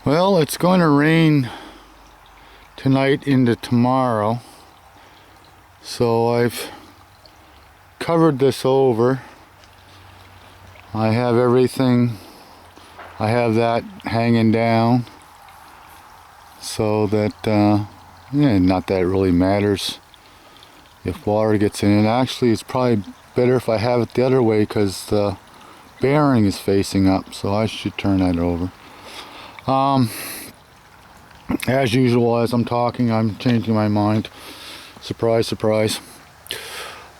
Well, it's going to rain tonight into tomorrow, so I've covered this over. I have everything, I have that hanging down so that, not that it really matters if water gets in it. Actually, it's probably better if I have it the other way because the bearing is facing up, so I should turn that over. As usual, as I'm talking, I'm changing my mind. Surprise, surprise.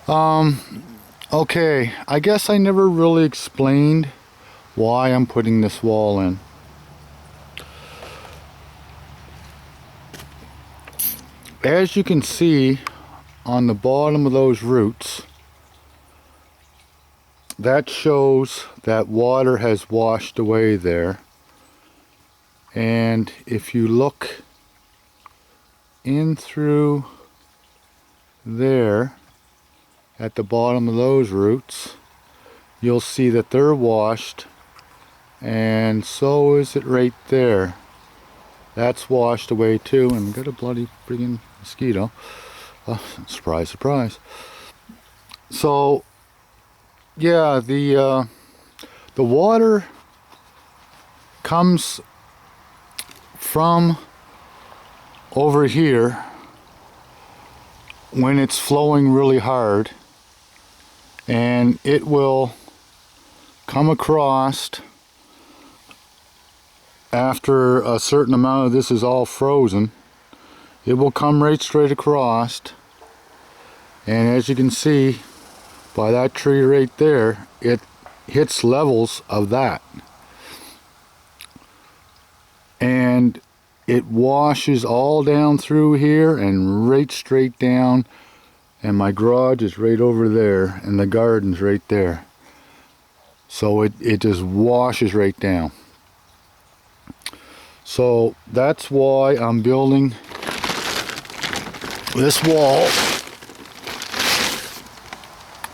Okay, I guess I never really explained why I'm putting this wall in. As you can see on the bottom of those roots, that shows that water has washed away there. And if you look in through there at the bottom of those roots, you'll see that they're washed, and so is it right there. That's washed away too, and got a bloody friggin' mosquito. Surprise, surprise. So yeah, the water comes from over here when it's flowing really hard, and it will come across after a certain amount of this is all frozen. It will come right straight across, and as you can see by that tree right there, it hits levels of that, and it washes all down through here and right straight down, and my garage is right over there and the garden's right there, so it just washes right down. So that's why I'm building this wall.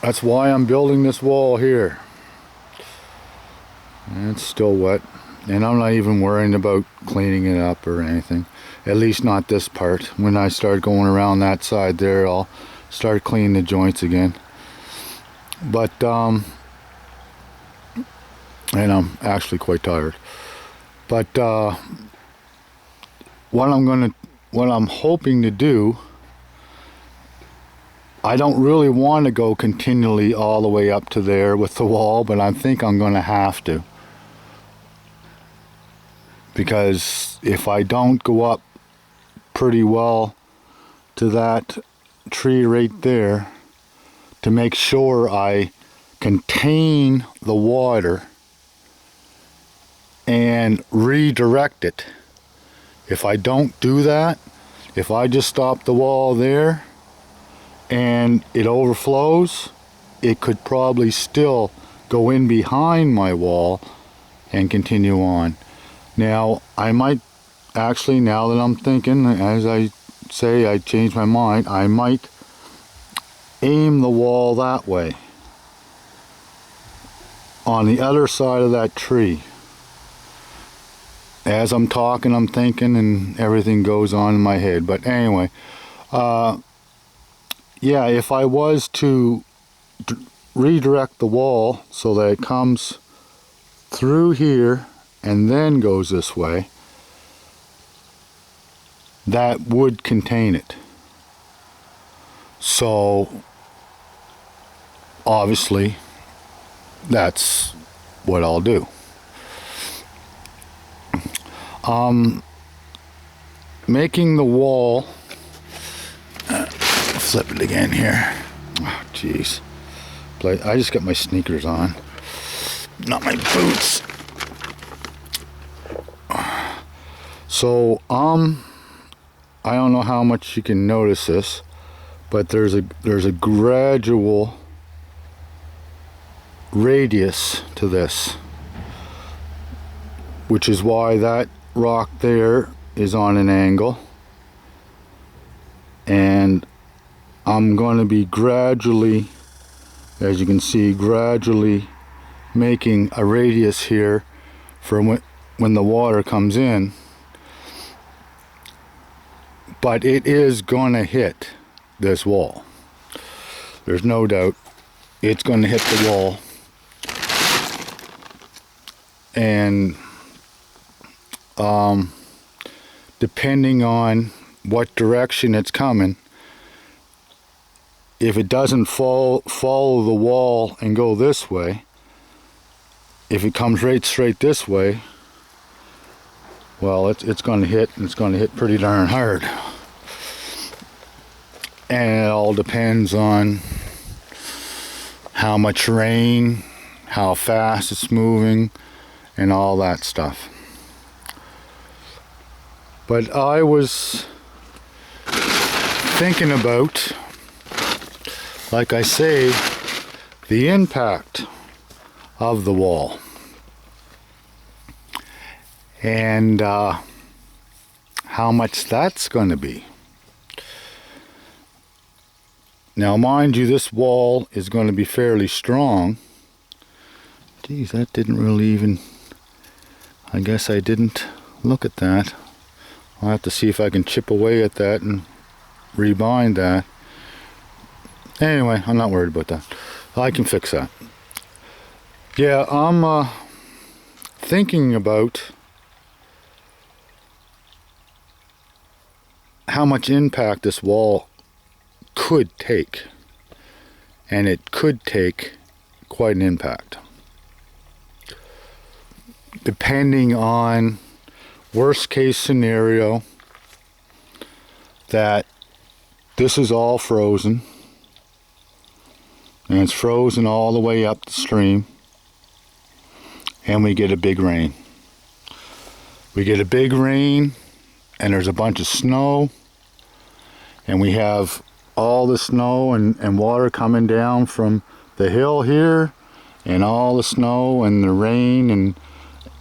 That's why I'm building this wall here. And it's still wet, and I'm not even worrying about cleaning it up or anything, at least not this part. When I start going around that side there, I'll start cleaning the joints again. But and I'm actually quite tired. But what I'm hoping to do, I don't really want to go continually all the way up to there with the wall, but I think I'm going to have to. Because if I don't go up pretty well to that tree right there to make sure I contain the water and redirect it, if I don't do that, if I just stop the wall there and it overflows, it could probably still go in behind my wall and continue on. Now, I might actually, now that I'm thinking, as I say, I changed my mind, I might aim the wall that way, on the other side of that tree. As I'm talking, I'm thinking, and everything goes on in my head. But anyway, yeah, if I was to redirect the wall so that it comes through here and then goes this way, that would contain it. So obviously that's what I'll do. Making the wall, flip it again here. Oh jeez, I just got my sneakers on, not my boots. So I don't know how much you can notice this, but there's a gradual radius to this, which is why that rock there is on an angle, and I'm going to be gradually, as you can see, gradually making a radius here for when the water comes in, but it is going to hit this wall. There's no doubt it's going to hit the wall. And depending on what direction it's coming, if it doesn't follow the wall and go this way, if it comes right straight this way, well, it's going to hit, and it's going to hit pretty darn hard. And it all depends on how much rain, how fast it's moving, and all that stuff. But I was thinking about, like I say, the impact of the wall. And how much that's going to be. Now, mind you, this wall is going to be fairly strong. Geez, that didn't really even... I guess I didn't look at that. I'll have to see if I can chip away at that and rebind that. Anyway, I'm not worried about that. I can fix that. Yeah, I'm thinking about how much impact this wall could take. And it could take quite an impact. Depending on worst case scenario, that this is all frozen. And it's frozen all the way up the stream. And we get a big rain. We get a big rain, and there's a bunch of snow. And we have all the snow and water coming down from the hill here, and all the snow and the rain, and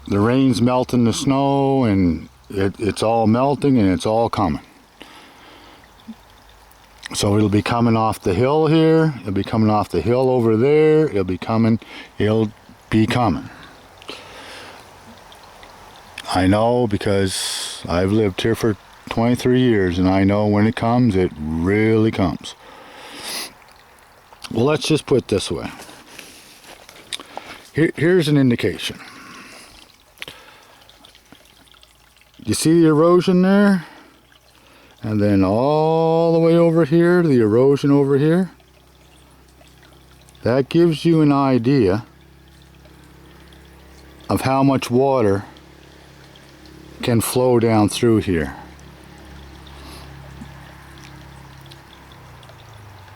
the rain's melting the snow, and it's all melting, and it's all coming. So it'll be coming off the hill here, it'll be coming off the hill over there, it'll be coming. I know, because I've lived here for 23 years, and I know when it comes, it really comes. Well, let's just put it this way. Here's an indication. You see the erosion there? And then all the way over here, the erosion over here. That gives you an idea of how much water can flow down through here.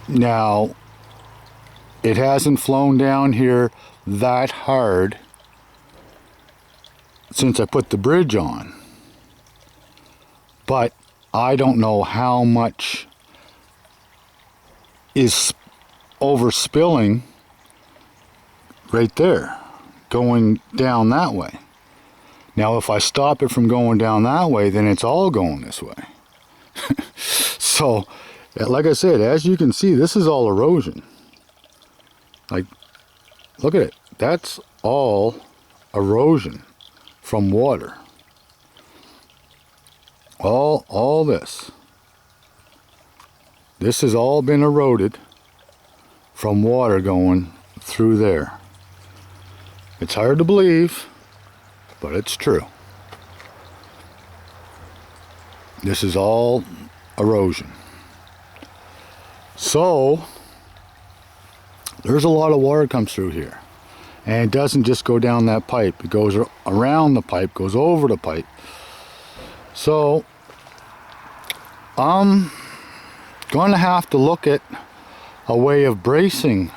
Now, it hasn't flown down here that hard since I put the bridge on. But I don't know how much is overspilling right there, going down that way. Now, if I stop it from going down that way, then it's all going this way. So, like I said, as you can see, this is all erosion. Like, look at it. That's all erosion from water. All this. This has all been eroded from water going through there. It's hard to believe, but it's true. This is all erosion. So, there's a lot of water comes through here. And it doesn't just go down that pipe. It goes around the pipe, goes over the pipe. So, I'm going to have to look at a way of bracing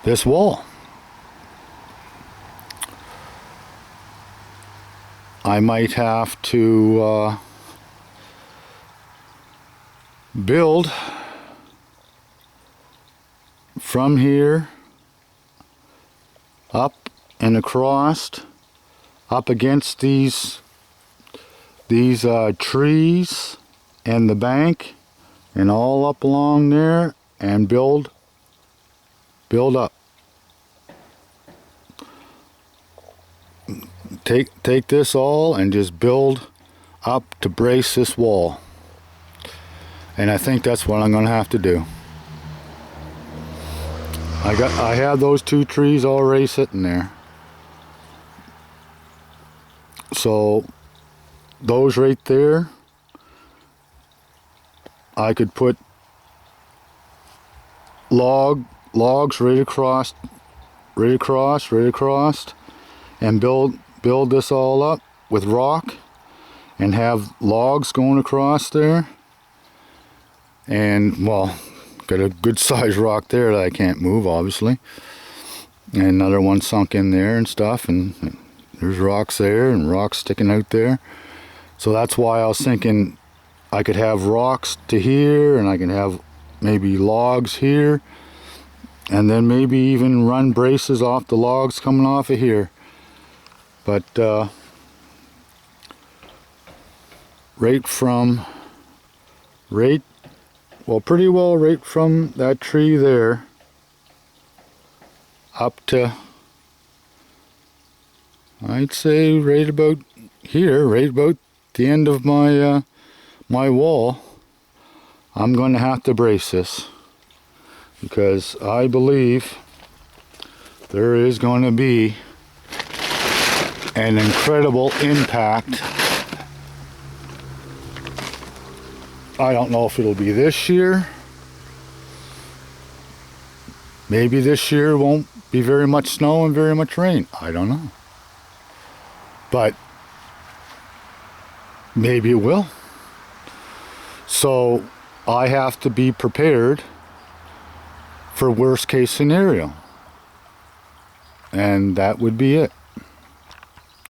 this wall. I might have to build from here up and across, up against these trees and the bank, and all up along there, and build up. take this all and just build up to brace this wall. And I think that's what I'm going to have to do. I have those 2 trees already sitting there. So those right there, I could put logs right across, and build this all up with rock, and have logs going across there. And well, got a good sized rock there that I can't move, obviously, and another one sunk in there and stuff, and there's rocks there and rocks sticking out there. So that's why I was thinking I could have rocks to here, and I can have maybe logs here, and then maybe even run braces off the logs coming off of here. But pretty well right from that tree there up to, I'd say right about here, right about the end of my my wall, I'm going to have to brace this, because I believe there is going to be an incredible impact. I don't know if it'll be this year. Maybe this year won't be very much snow and very much rain. I don't know. But maybe it will. So I have to be prepared for worst case scenario. And that would be it.